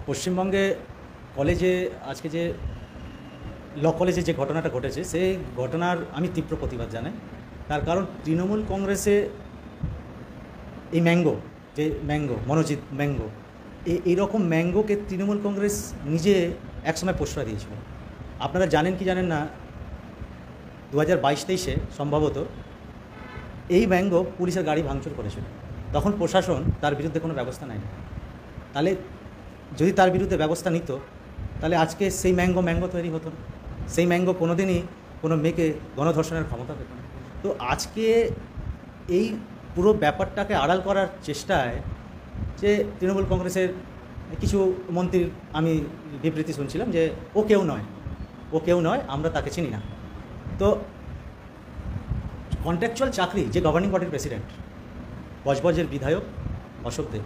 পশ্চিমবঙ্গে কলেজে আজকে যে ল কলেজে যে ঘটনাটা ঘটেছে সেই ঘটনার আমি তীব্র প্রতিবাদ জানাই। তার কারণ তৃণমূল কংগ্রেসে এই মনোজিৎ ম্যাঙ্গো এইরকম ম্যাঙ্গোকে তৃণমূল কংগ্রেস নিজে একসময় প্রশ্রয় দিয়েছিল। আপনারা জানেন কি জানেন না, 2022-23 সম্ভবত এই ম্যাঙ্গো পুলিশের গাড়ি ভাঙচুর করেছিল। তখন প্রশাসন তার বিরুদ্ধে কোনো ব্যবস্থা নেয়নি। তাহলে যদি তার বিরুদ্ধে ব্যবস্থা নিত তাহলে আজকে সেই ম্যাঙ্গো তৈরি হতো না। সেই ম্যাঙ্গো কোনোদিনই কোনো মেয়েকে গণধর্ষণের ক্ষমতা পেত না। তো আজকে এই পুরো ব্যাপারটাকে আড়াল করার চেষ্টায় যে তৃণমূল কংগ্রেসের কিছু মন্ত্রীর আমি বিবৃতি শুনছিলাম যে ও কেউ নয়, আমরা তাকে চিনি না। তো কন্ট্রাকচুয়াল চাকরি যে গভর্নিং বডির প্রেসিডেন্ট বজবজের বিধায়ক অশোক দেব,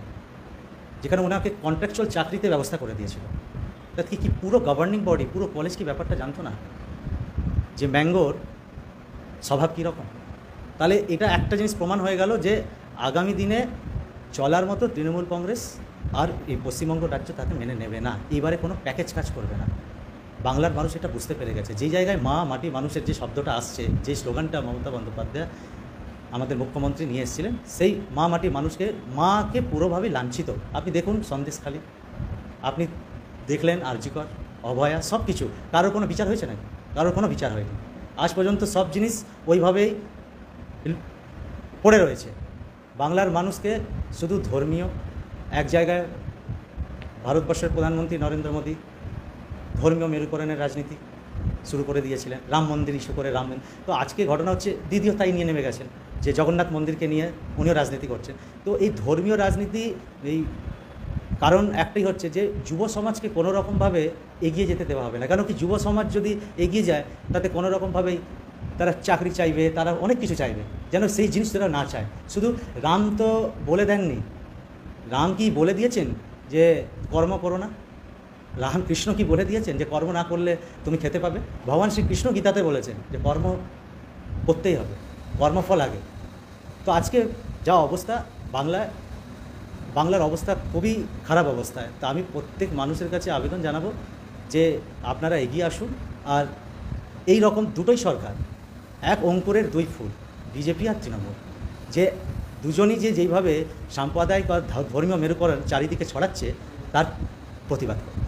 যেখানে ওনাকে কন্ট্রাকচুয়াল চাকরিতে ব্যবস্থা করে দিয়েছিল, তা কি পুরো গভর্নিং বডি, পুরো কলেজ কি ব্যাপারটা জানতো না যে ম্যাঙ্গোর স্বভাব কীরকম? তাহলে এটা একটা জিনিস প্রমাণ হয়ে গেল যে আগামী দিনে চলার মতো তৃণমূল কংগ্রেস আর এই পশ্চিমবঙ্গ রাজ্য তাকে মেনে নেবে না। এবারে কোনো প্যাকেজ কাজ করবে না। বাংলার মানুষ এটা বুঝতে পেরে গেছে। যেই জায়গায় মা মাটি মানুষের যে শব্দটা আসছে, যে স্লোগানটা মমতা বন্দ্যোপাধ্যায় আমাদের মুখ্যমন্ত্রী নিয়ে এসেছিলেন, সেই মা মাটি মাকে পুরোভাবে লাঞ্ছিত। আপনি দেখুন সন্দেশখালী, আপনি দেখলেন আরজিকর, অভয়া, সব কিছু কারোর কোনো বিচার হয়েছে নাকি? কারোর কোনো বিচার হয়নি আজ পর্যন্ত। সব জিনিস ওইভাবেই পড়ে রয়েছে। বাংলার মানুষকে শুধু ধর্মীয় এক জায়গায় ভারতবর্ষের প্রধানমন্ত্রী নরেন্দ্র মোদী ধর্মীয় মেরুকরণের রাজনীতি শুরু করে দিয়েছিলেন, রাম মন্দির ইস্যু করে তো আজকে ঘটনা হচ্ছে দ্বিতীয় তাই নিয়ে নেমে গেছেন যে জগন্নাথ মন্দিরকে নিয়ে উনিও রাজনীতি করছেন। তো এই ধর্মীয় রাজনীতি এই কারণ একটাই হচ্ছে যে যুব সমাজকে কোনো রকমভাবে এগিয়ে যেতে দেওয়া হবে না। কেন কি, যুব সমাজ যদি এগিয়ে যায় তাতে কোনো রকমভাবেই তারা চাকরি চাইবে, তারা অনেক কিছু চাইবে, যেন সেই জিনিস তারা না চায়। শুধু রাম তো বলে দেননি, রাম কি বলে দিয়েছেন যে কর্ম করো না? কৃষ্ণ কি বলে দিয়েছেন যে কর্ম না করলে তুমি খেতে পাবে? ভগবান শ্রীকৃষ্ণ গীতাতে বলেছেন যে কর্ম করতেই হবে, কর্মফল আগে। তো আজকে যা অবস্থা বাংলার অবস্থা খুবই খারাপ অবস্থায়। তা আমি প্রত্যেক মানুষের কাছে আবেদন জানাবো যে আপনারা এগিয়ে আসুন। আর এই রকম দুটোই সরকার, এক অঙ্কুরের দুই ফুল, বিজেপি আর তৃণমূল, যে দুজনই যেইভাবে সাম্প্রদায়িক বা ধর্মীয় মেরুকরণ চারিদিকে ছড়াচ্ছে তার প্রতিবাদ করে।